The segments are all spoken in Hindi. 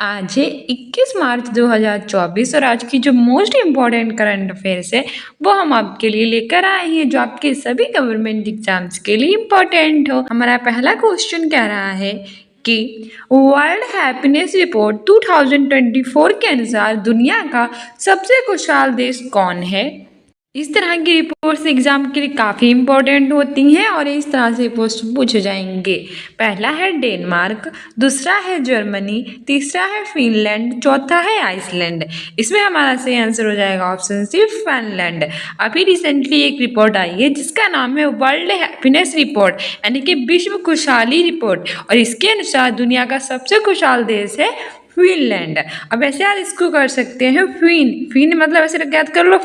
आज है 21 मार्च 2024 और आज की जो मोस्ट इम्पॉर्टेंट करंट अफेयर्स है वो हम आपके लिए लेकर आए हैं जो आपके सभी गवर्नमेंट एग्जाम्स के लिए इम्पोर्टेंट हो। हमारा पहला क्वेश्चन कह रहा है कि वर्ल्ड हैप्पीनेस रिपोर्ट 2024 के अनुसार दुनिया का सबसे खुशहाल देश कौन है। इस तरह की रिपोर्ट्स एग्जाम के लिए काफ़ी इंपॉर्टेंट होती हैं और इस तरह से रिपोर्ट्स पूछे जाएंगे। पहला है डेनमार्क, दूसरा है जर्मनी, तीसरा है फिनलैंड, चौथा है आइसलैंड। इसमें हमारा सही आंसर हो जाएगा ऑप्शन सी फिनलैंड। अभी रिसेंटली एक रिपोर्ट आई है जिसका नाम है वर्ल्ड हैप्पीनेस रिपोर्ट यानी कि विश्व खुशहाली रिपोर्ट और इसके अनुसार दुनिया का सबसे खुशहाल देश है फिनलैंड। अब ऐसे याद इसको कर सकते हैं फिन मतलब ऐसे याद कर लो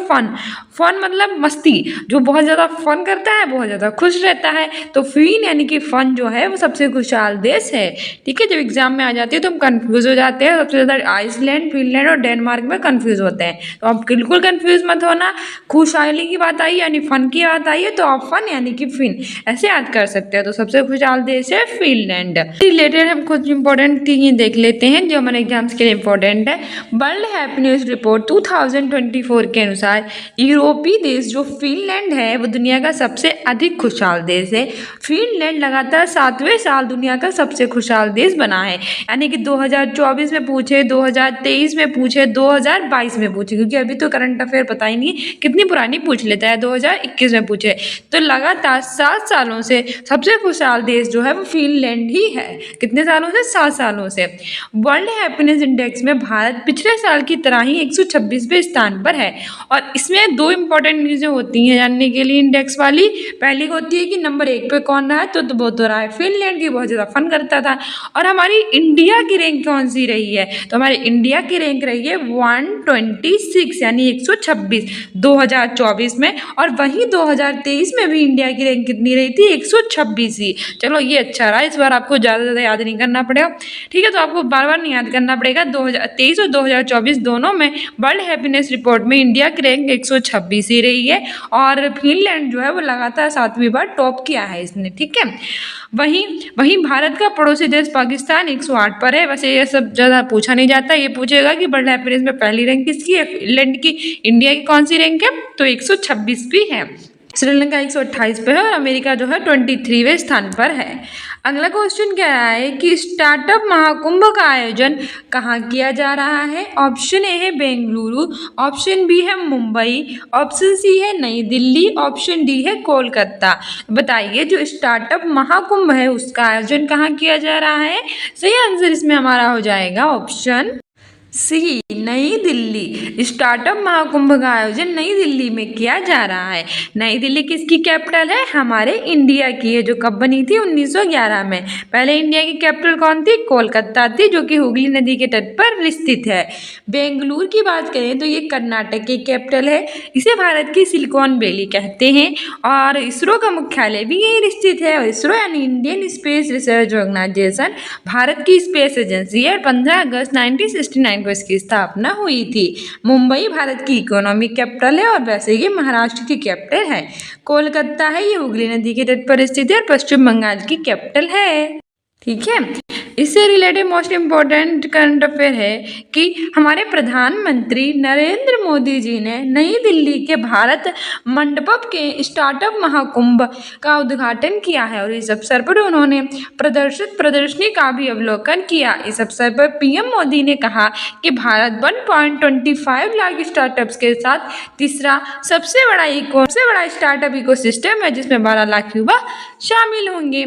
फन मतलब मस्ती, जो बहुत ज़्यादा फन करता है बहुत ज़्यादा खुश रहता है, तो फिन यानी कि फन जो है वो सबसे खुशहाल देश है। ठीक है, जब एग्जाम में आ जाती है तो हम कंफ्यूज हो जाते हैं, सबसे ज़्यादा आइसलैंड फिनलैंड और डेनमार्क में कंफ्यूज होते हैं, तो आप बिल्कुल कंफ्यूज मत होना। खुशहाली की बात आई यानी फन की बात आई है तो आप फन यानी कि फिन ऐसे याद कर सकते हैं। तो सबसे खुशहाल देश है फिनलैंड। रिलेटेड हम कुछ इंपॉर्टेंट चीजें देख लेते हैं जो हमारे एग्जाम्स के लिए इंपॉर्टेंट है। वर्ल्ड हैप्पीनेस रिपोर्ट 2024 के अनुसार यूरोपीय देश जो फिनलैंड है वो दुनिया का सबसे अधिक खुशहाल देश है। फिनलैंड लगातार 7वें साल दुनिया का सबसे खुशहाल देश बना है, यानी कि 2024 में पूछे, 2023 में पूछे, 2022 में पूछे, क्योंकि अभी तो करंट अफेयर पता ही नहीं कितनी पुरानी पूछ लेता है, 2021 में पूछे, तो लगातार 7 सालों से सबसे खुशहाल देश जो है वो फिनलैंड ही है। कितने सालों से? 7 सालों से। वर्ल्ड हैप्पीनेस इंडेक्स में भारत पिछले साल की तरह ही 126वें स्थान पर है और इसमें दो इंपॉर्टेंट चीजें होती हैं जानने के लिए इंडेक्स वाली। पहली होती है कि नंबर 1 पे कौन रहा है, तो वो तो रहा है फिनलैंड की, बहुत ज़्यादा फन करता था। और हमारी इंडिया की रैंक कौन सी रही है, तो हमारी इंडिया की रैंक रही है 126 यानी 126 2024 में, और वहीं 2023 में भी इंडिया की रैंक कितनी रही थी, 126 ही। चलो ये अच्छा रहा, इस बार आपको ज़्यादा याद नहीं करना पड़ेगा। ठीक है, तो आपको बार बार नहीं याद करना पड़ेगा। 2023 और 2024 दोनों में वर्ल्ड हैप्पीनेस रिपोर्ट में इंडिया की रैंक 126 ही रही है और फिनलैंड जो है वो लगातार 7वीं बार टॉप किया है इसने। ठीक है, वहीं भारत का पड़ोसी देश पाकिस्तान 108 पर है। वैसे ये सब ज़्यादा पूछा नहीं जाता, ये पूछेगा कि वर्ल्ड हैप्पीनेस में पहली रैंक किसकी है, फिनलैंड की। इंडिया की कौन सी रैंक है, तो 126 भी है। श्रीलंका 128 पे है और अमेरिका जो है 23वें स्थान पर है। अगला क्वेश्चन कह रहा है कि स्टार्टअप महाकुंभ का आयोजन कहाँ किया जा रहा है। ऑप्शन ए है बेंगलुरु, ऑप्शन बी है मुंबई, ऑप्शन सी है नई दिल्ली, ऑप्शन डी है कोलकाता। बताइए जो स्टार्टअप महाकुंभ है उसका आयोजन कहाँ किया जा रहा है। सही आंसर इसमें हमारा हो जाएगा ऑप्शन सी नई दिल्ली। स्टार्टअप महाकुंभ का आयोजन नई दिल्ली में किया जा रहा है। नई दिल्ली किसकी कैपिटल है, हमारे इंडिया की है, जो कब बनी थी 1911 में। पहले इंडिया की कैपिटल कौन थी, कोलकाता थी, जो कि हुगली नदी के तट पर स्थित है। बेंगलुरु की बात करें तो ये कर्नाटक की कैपिटल है, इसे भारत की सिलिकॉन वैली कहते हैं और इसरो का मुख्यालय भी यही स्थित है। और इसरो यानी Indian space research organisation Bharat की स्पेस एजेंसी है। 15 अगस्त 1969 को इसकी स्थापना हुई थी। मुंबई भारत की इकोनॉमिक कैपिटल है और वैसे ये महाराष्ट्र की कैपिटल है। कोलकाता है, ये हुगली नदी के तट पर स्थित है और पश्चिम बंगाल की कैपिटल है। ठीक है, इससे related most important current affair है कि हमारे प्रधानमंत्री नरेंद्र मोदी जी ने नई दिल्ली के भारत मंडपम के स्टार्टअप महाकुंभ का उद्घाटन किया है और इस अवसर पर उन्होंने प्रदर्शनी का भी अवलोकन किया। इस अवसर पर पीएम मोदी ने कहा कि भारत 1.25 लाख स्टार्टअप्स के साथ तीसरा सबसे बड़ा स्टार्टअप इकोसिस्टम है जिसमें 12 लाख युवा शामिल होंगे।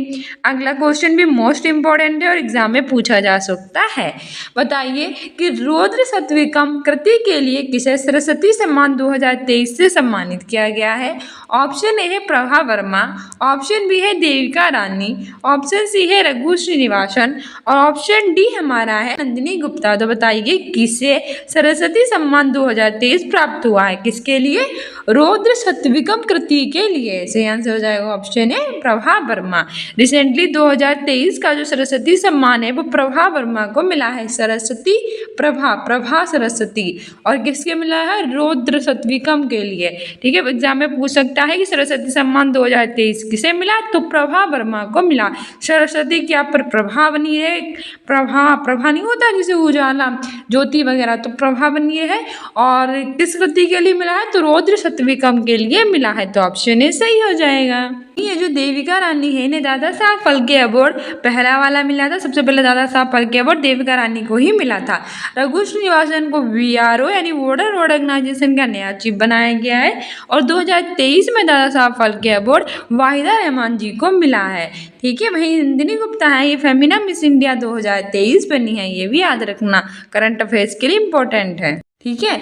अगला क्वेश्चन भी मोस्ट इम्पोर्टेंट है और एग्जाम में पूछा जा सकता है। बताइए कि रौद्र सत्विकम कृति के लिए किसे सरस्वती सम्मान 2023 से सम्मानित किया गया है। ऑप्शन ए है प्रभा वर्मा, ऑप्शन बी है देविका रानी, ऑप्शन सी है रघु श्रीनिवासन और ऑप्शन डी हमारा है नंदिनी गुप्ता। तो बताइए किसे सरस्वती सम्मान 2023 प्राप्त हुआ है, किसके लिए, रौद्र सत्विकम कृति के लिए। सही आंसर हो जाएगा option A Prabha Verma. Recently 2023 का जो सरस्वती सम्मान है वो प्रभा वर्मा को मिला है, सरस्वती प्रभा सरस्वती। और किसके मिला है? रौद्र सत्विकम के लिए। ठीक है, एग्जाम में पूछ सकता है कि सरस्वती सम्मान 2023 किसे मिला, तो प्रभा वर्मा को मिला। सरस्वती क्या पर प्रभा बनी है, प्रभा नहीं होता जिसे उजाला ज्योति वगैरह, तो प्रभा बनी है। और किस कृति के लिए मिला है, तो रौद्र सत्विकम के लिए मिला है, तो ऑप्शन ए सही हो जाएगा। ये जो देविका रानी है इन्हें दादा साहब फाल्के अवार्ड पहला वाला मिला था, सबसे पहले दादा साहब फाल्के अवार्ड देविका रानी को ही मिला था। रघु श्रीनिवासन को VRO यानी बॉर्डर रोड ऑर्गेनाइजेशन का नया चीफ बनाया गया है। और 2023 में दादा साहब फाल्के अवार्ड वाहिदा रहमान जी को मिला है। ठीक है, वही नंदिनी गुप्ता है, ये फेमिना मिस इंडिया 2023 बनी है, ये भी याद रखना, करंट अफेयर्स के लिए इम्पोर्टेंट है। ठीक है,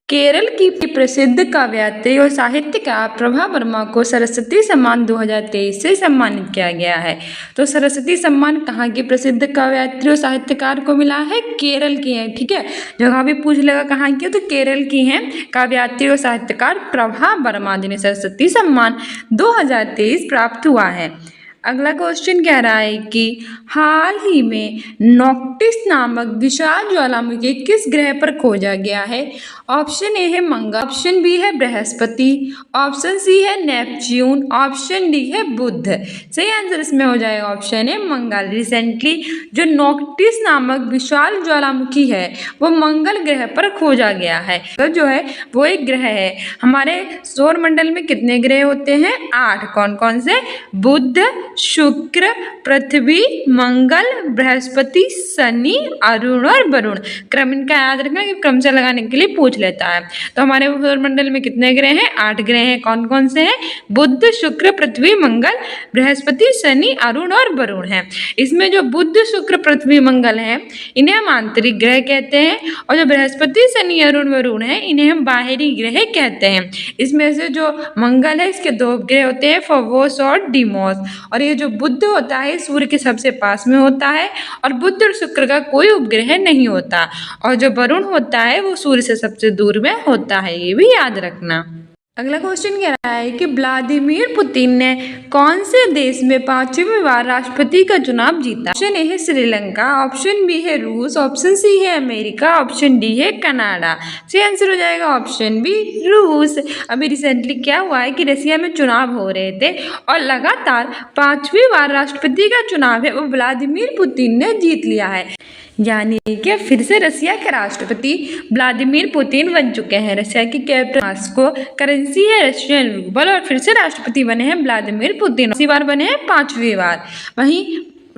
केरल की प्रसिद्ध काव्यत्री और साहित्यकार प्रभा वर्मा को सरस्वती सम्मान 2023 से सम्मानित किया गया है। तो सरस्वती सम्मान कहाँ की प्रसिद्ध काव्यत्री और साहित्यकार को मिला है? केरल की है। ठीक है, जगह भी पूछ लेगा कहाँ की, तो केरल की है काव्यत्री और साहित्यकार प्रभा वर्मा जिन्हें सरस्वती सम्मान 2023 प्राप्त हुआ है। अगला क्वेश्चन कह रहा है कि हाल ही में नोक्टिस नामक विशाल ज्वालामुखी किस ग्रह पर खोजा गया है? ऑप्शन ए है मंगल, ऑप्शन बी है बृहस्पति, ऑप्शन सी है नेपच्यून, ऑप्शन डी है बुध। सही आंसर इसमें हो जाएगा ऑप्शन ए मंगल। रिसेंटली जो नोक्टिस नामक विशाल ज्वालामुखी है वो मंगल ग्रह पर खोजा गया है। तो जो है वो एक ग्रह है। हमारे सौर मंडल में कितने ग्रह होते हैं? 8। कौन कौन से? बुध, शुक्र, पृथ्वी, मंगल, बृहस्पति, शनि, अरुण और वरुण। क्रम इनका याद रखना कि क्रम से लगाने के लिए पूछ लेता है। तो हमारे सौरमंडल में कितने ग्रह हैं? 8 ग्रह हैं। कौन कौन से हैं? बुध, शुक्र, पृथ्वी, मंगल, बृहस्पति, शनि, अरुण और वरुण है। इसमें जो बुध, शुक्र, पृथ्वी, मंगल है इन्हें हम आंतरिक ग्रह कहते हैं, और जो बृहस्पति, शनि, अरुण, वरुण है इन्हें हम बाहरी ग्रह कहते हैं। इसमें से जो मंगल है इसके 2 ग्रह होते हैं, फवोस और डीमोस। और ये जो बुध होता है सूर्य के सबसे पास में होता है, और बुध और शुक्र का कोई उपग्रह नहीं होता। और जो वरुण होता है वो सूर्य से सबसे दूर में होता है, ये भी याद रखना। अगला क्वेश्चन कह रहा है कि व्लादिमीर पुतिन ने कौन से देश में 5वीं बार राष्ट्रपति का चुनाव जीता? ऑप्शन ए है श्रीलंका, ऑप्शन बी है रूस, ऑप्शन सी है अमेरिका, ऑप्शन डी है कनाडा। सही आंसर हो जाएगा ऑप्शन बी रूस। अभी रिसेंटली क्या हुआ है कि रसिया में चुनाव हो रहे थे और लगातार 5वीं बार राष्ट्रपति का चुनाव है वो व्लादिमीर पुतिन ने जीत लिया है, यानी कि फिर से रसिया के राष्ट्रपति व्लादिमीर पुतिन बन चुके हैं। रसिया की कैपिटल मॉस्को, करेंसी है रशियन रूबल, और फिर से राष्ट्रपति बने हैं व्लादिमीर पुतिन। इसी बार बने हैं 5वीं बार। वहीं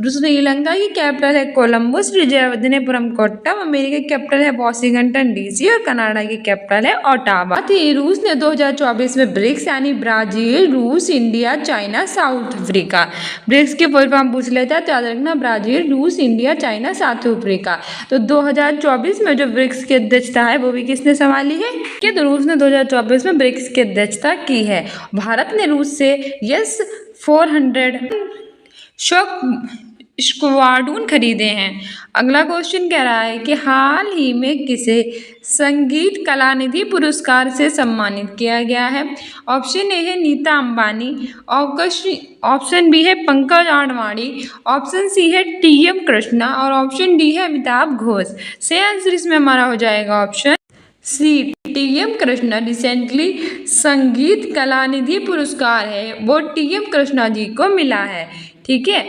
श्रीलंका की कैपिटल है कोलंबस, विजयवर्धनेपुरम कोट्टम, अमेरिका की कैपिटल है वॉशिंगटन DC और कनाडा की कैपिटल है ओटावा। रूस ने 2024 में ब्रिक्स यानी ब्राजील, रूस, India, China, South Africa, BRICS के फुल फॉर्म पूछ लेता है तो याद रखना ब्राजील, रूस, इंडिया, चाइना, साउथ अफ्रीका। तो 2024 में जो ब्रिक्स की अध्यक्षता है वो भी किसने संभाली है? कि तो रूस ने 2024 में ब्रिक्स की अध्यक्षता की है। भारत ने रूस से S-400 स्क्वाड्रन खरीदे हैं। अगला क्वेश्चन कह रहा है कि हाल ही में किसे संगीत कलानिधि पुरस्कार से सम्मानित किया गया है? ऑप्शन ए है नीता अंबानी, ऑप्शन बी है पंकज आडवाणी, ऑप्शन सी है TM कृष्णा और ऑप्शन डी है अमिताभ घोष। सही आंसर इसमें हमारा हो जाएगा option C TM Krishna. Recently Sangita Kalanidhi पुरस्कार है वो TM कृष्णा जी को मिला है। ठीक है,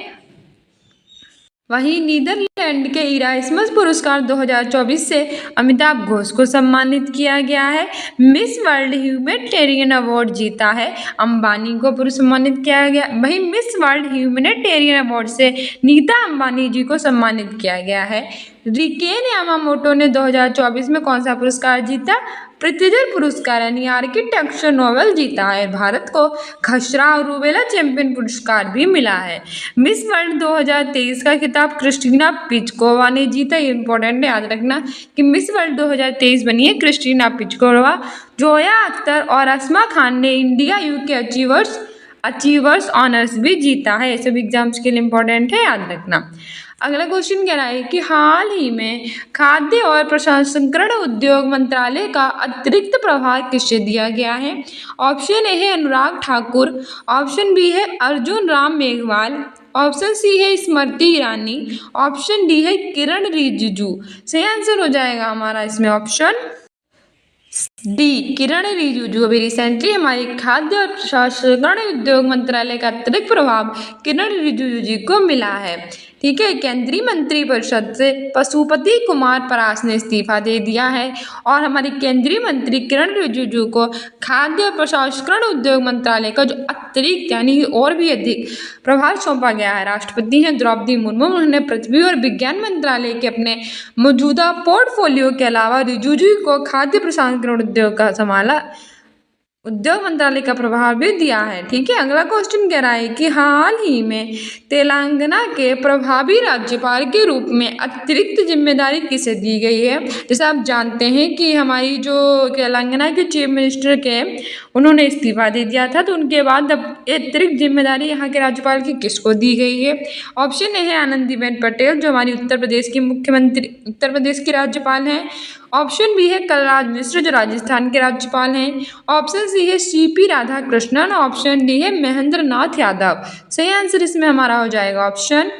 वहीं नीदरलैंड के इरास्मस पुरस्कार 2024 से अमिताभ घोष को सम्मानित किया गया है। मिस वर्ल्ड ह्यूमैनिटेरियन अवार्ड जीता है अंबानी को सम्मानित किया गया। वहीं मिस वर्ल्ड ह्यूमैनिटेरियन अवार्ड से नीता अंबानी जी को सम्मानित किया गया है। रिकेन यामामोटो ने 2024 में कौन सा पुरस्कार जीता? प्रित्जर पुरस्कार यानी आर्किटेक्चर नोबेल जीता है। भारत को खसरा और रूबेला चैंपियन पुरस्कार भी मिला है। मिस वर्ल्ड 2023 का खिताब क्रिस्टीना पिचकोवा ने जीता। ये इंपॉर्टेंट है, याद रखना कि मिस वर्ल्ड 2023 बनी है क्रिस्टीना पिचकोवा। जोया अख्तर और अस्मा खान ने India UK achievers achievers honours भी जीता है। ये सब एग्जाम्स के लिए इंपॉर्टेंट है, याद रखना। अगला क्वेश्चन कह रहा है कि हाल ही में खाद्य और प्रसंस्करण उद्योग मंत्रालय का अतिरिक्त प्रभार किसे दिया गया है? ऑप्शन ए है अनुराग ठाकुर, ऑप्शन बी है अर्जुन राम मेघवाल, ऑप्शन सी है स्मृति ईरानी, ऑप्शन डी है किरण रिजिजू। सही आंसर हो जाएगा हमारा इसमें ऑप्शन डी किरण रिजिजू। अभी रिसेंटली हमारी खाद्य और प्रसंस्करण उद्योग मंत्रालय का अतिरिक्त प्रभाव किरण रिजिजू जी को मिला है। ठीक है, केंद्रीय मंत्रिपरिषद से पशुपति कुमार परास ने इस्तीफा दे दिया है और हमारी केंद्रीय मंत्री किरण रिजिजू को खाद्य और प्रसंस्करण उद्योग मंत्रालय का जो अतिरिक्त यानी और भी अधिक प्रभार सौंपा गया है। राष्ट्रपति हैं द्रौपदी मुर्मू, उन्होंने पृथ्वी और विज्ञान मंत्रालय के अपने मौजूदा पोर्टफोलियो के अलावा रिजिजू को खाद्य प्रसंस्करण उद्योग का संभाला उद्योग मंत्रालय का प्रभार भी दिया है। ठीक है, अगला क्वेश्चन कह रहा है कि हाल ही में तेलंगाना के प्रभावी राज्यपाल के रूप में अतिरिक्त जिम्मेदारी किसे दी गई है? जैसे आप जानते हैं कि हमारी जो तेलंगाना के चीफ मिनिस्टर के उन्होंने इस्तीफा दे दिया था, तो उनके बाद अब अतिरिक्त जिम्मेदारी यहाँ के राज्यपाल की किसको दी गई है? ऑप्शन ए है आनंदीबेन पटेल जो हमारी उत्तर प्रदेश की मुख्यमंत्री उत्तर प्रदेश की राज्यपाल हैं, ऑप्शन बी है कलराज मिश्र जो राजस्थान के राज्यपाल हैं, ऑप्शन सी है सीपी राधाकृष्णन, ऑप्शन डी है महेंद्र नाथ यादव। सही आंसर इसमें हमारा हो जाएगा ऑप्शन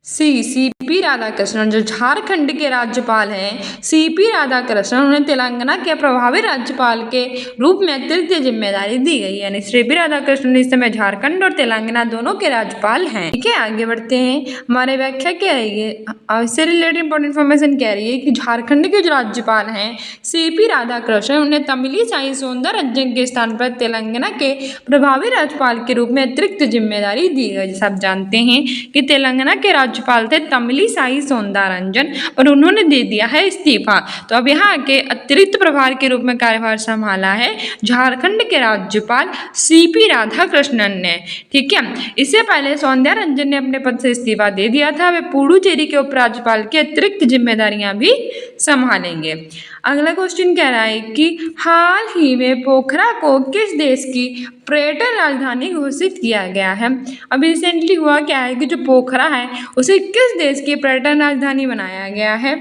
सी सीपी राधाकृष्णन जो झारखंड के राज्यपाल हैं। सीपी राधाकृष्णन उन्हें तेलंगाना के प्रभावी राज्यपाल के रूप में अतिरिक्त जिम्मेदारी दी गई है, यानी सीपी राधाकृष्णन इस समय झारखंड और तेलंगाना दोनों के राज्यपाल हैं। ठीक है, आगे बढ़ते हैं। हमारे व्याख्या कह रही है, इससे रिलेटेड इंपॉर्टेंट इन्फॉर्मेशन कह रही है कि झारखंड के जो राज्यपाल हैं सीपी राधाकृष्णन उन्हें तमिलिसाई सौंदरराजन के स्थान पर तेलंगाना के प्रभावी राज्यपाल के रूप में अतिरिक्त जिम्मेदारी दी गई। जैसे आप जानते हैं कि तेलंगाना के राज्यपाल थे तमिलिसाई सौंदरराजन और उन्होंने दे दिया है इस्तीफा, तो अब यहाँ के अतिरिक्त प्रभार के रूप में कार्यभार संभाला है झारखंड के राज्यपाल सीपी राधाकृष्णन ने। ठीक है, इससे पहले सौंदरराजन ने अपने पद से इस्तीफा दे दिया था, वे पुडुचेरी के उपराज्यपाल की अतिरिक्त जिम्मेदारियां भी संभालेंगे। अगला क्वेश्चन कह रहा है कि हाल ही में पोखरा को किस देश की पर्यटन राजधानी घोषित किया गया है? अभी रिसेंटली हुआ क्या है कि जो पोखरा है उसे किस देश की पर्यटन राजधानी बनाया गया है?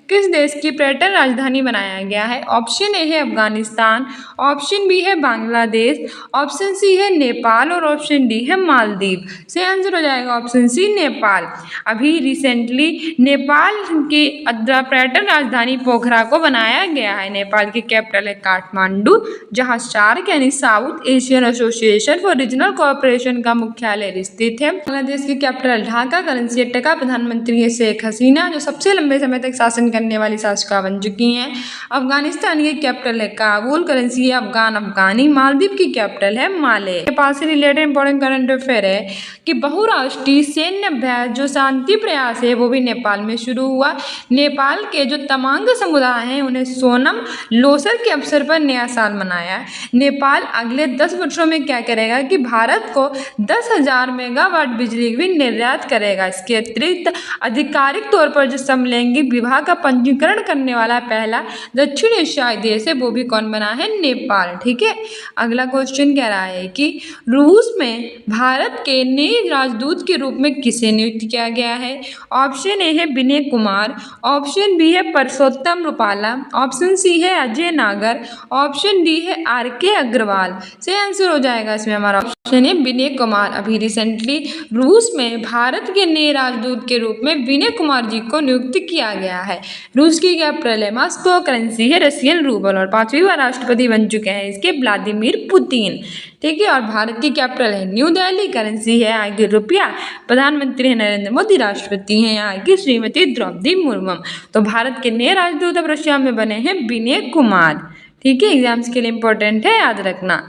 किस देश की पर्यटन राजधानी बनाया गया है? ऑप्शन ए है अफगानिस्तान, ऑप्शन बी है बांग्लादेश, ऑप्शन सी है नेपाल और ऑप्शन डी है मालदीव। सही आंसर हो जाएगा ऑप्शन सी नेपाल। अभी रिसेंटली नेपाल की पर्यटन राजधानी पोखरा को बनाया गया है। नेपाल की कैपिटल है काठमांडू, जहाँ सार्क यानी south Asian association for regional cooperation का मुख्यालय स्थित है। बांग्लादेश की कैपिटल ढाका, करेंसी है टका, प्रधानमंत्री है शेख हसीना जो सबसे लंबे समय तक शासन करने वाली शासिका बन चुकी हैं। अफगानिस्तान की कैपिटल है काबुल, करेंसी है अफगानी, मालदीव की कैपिटल है माले। नेपाल से रिलेटेड इंपॉर्टेंट करंट अफेयर है कि बहुराष्ट्रीय सैन्य अभ्यास जो शांति प्रयास है वो भी नेपाल में शुरू हुआ। नेपाल के जो तमांग समुदाय हैं उन्हें सोनम लोसर के अवसर पर नया साल मनाया। नेपाल अगले 10 वर्षों में क्या करेगा कि भारत को 10,000 मेगावाट बिजली भी निर्यात करेगा। इसके अतिरिक्त आधिकारिक तौर पर जो समलैंगिक विवाह का पंजीकरण करने वाला पहला दक्षिण एशियाई देश है वो भी कौन बना है? नेपाल। ठीक है, अगला क्वेश्चन कह रहा है कि रूस में भारत के नए राजदूत के रूप में किसे नियुक्त किया गया है? ऑप्शन ए है विनय कुमार, ऑप्शन बी है परसोत्तम रुपाला, ऑप्शन सी है अजय नागर, ऑप्शन डी है आर.के. अग्रवाल। सही आंसर हो जाएगा इसमें हमारा ऑप्शन है विनय कुमार। अभी रिसेंटली रूस में भारत के नए राजदूत के रूप में विनय कुमार जी को नियुक्त किया गया है। रूस की कैपिटल है मॉस्को, करेंसी है रशियन रूबल और 5वीं बार राष्ट्रपति बन चुके हैं इसके व्लादिमीर पुतिन। ठीक है, और भारत की कैपिटल है न्यू दिल्ली, करेंसी है यहाँ की रुपया, प्रधानमंत्री है नरेंद्र मोदी, राष्ट्रपति हैं यहाँ की श्रीमती द्रौपदी मुर्मू। तो भारत के नए राजदूत अब रशिया में बने हैं विनय कुमार। ठीक है, एग्जाम्स के लिए इंपॉर्टेंट है, याद रखना।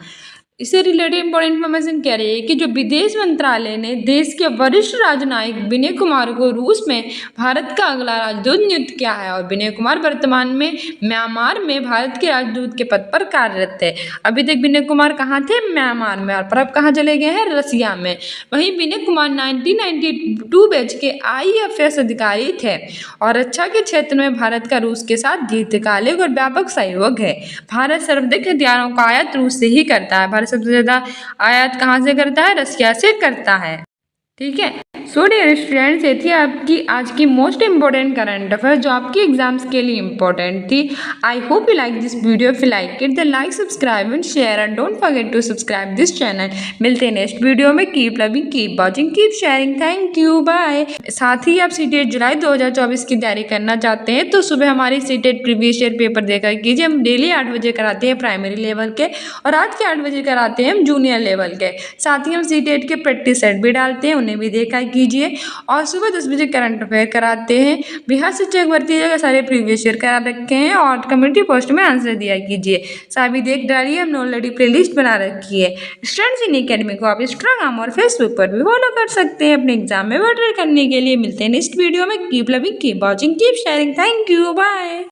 इससे रिलेटेड इंपॉर्टेंट इन्फॉर्मेशन कह रही है कि जो विदेश मंत्रालय ने देश के वरिष्ठ राजनयिक विनय कुमार को रूस में भारत का अगला राजदूत नियुक्त किया है और विनय कुमार वर्तमान में म्यांमार में भारत के राजदूत के पद पर कार्यरत है। अभी तक विनय कुमार कहाँ थे? म्यांमार में, और अब कहाँ चले गए हैं? रसिया में। वहीं विनय कुमार 1992 बैच के IFS अधिकारी थे और रक्षा के क्षेत्र में भारत का रूस के साथ दीर्घकालिक और व्यापक सहयोग है। भारत सर्वाधिक हथियारों का आयात रूस से ही करता है। भारत सबसे ज़्यादा आयात कहाँ से करता है? रसिया से करता है। ठीक है। सो डियर स्टूडेंट्स, ये थी आपकी आज की मोस्ट इंपॉर्टेंट करंट अफेयर जो आपकी एग्जाम्स के लिए इंपॉर्टेंट थी। I hope you like this video. If you like it then like, subscribe and share and don't forget to subscribe this channel. मिलते हैं नेक्स्ट वीडियो में। Keep loving, keep watching, keep sharing. Thank you, bye. साथ ही आप सीटेट जुलाई 2024 की तैयारी करना चाहते हैं तो सुबह हमारी सीटेट प्रीवियस ईयर पेपर देखा कीजिए। हम डेली 8 बजे कराते हैं प्राइमरी लेवल के और रात के 8 बजे कराते हैं हम जूनियर लेवल के। साथ ही हम सीटेट के प्रैक्टिस सेट भी डालते हैं, उन्हें भी देखा कीजिए। और सुबह 10 बजे करंट अफेयर कराते हैं। बिहार शिक्षक भर्ती जगह सारे प्रीवियस ईयर करा रखे हैं और कम्युनिटी पोस्ट में आंसर दिया कीजिए। सभी देख डालिए, हमने ऑलरेडी प्लेलिस्ट बना रखी है। स्टूडेंट्स इन अकेडमी को आप इंस्टाग्राम और फेसबुक पर भी फॉलो कर सकते हैं अपने एग्जाम में बेटर करने के लिए। मिलते हैं नेक्स्ट वीडियो में। Keep loving, keep watching, keep sharing. Thank you, bye.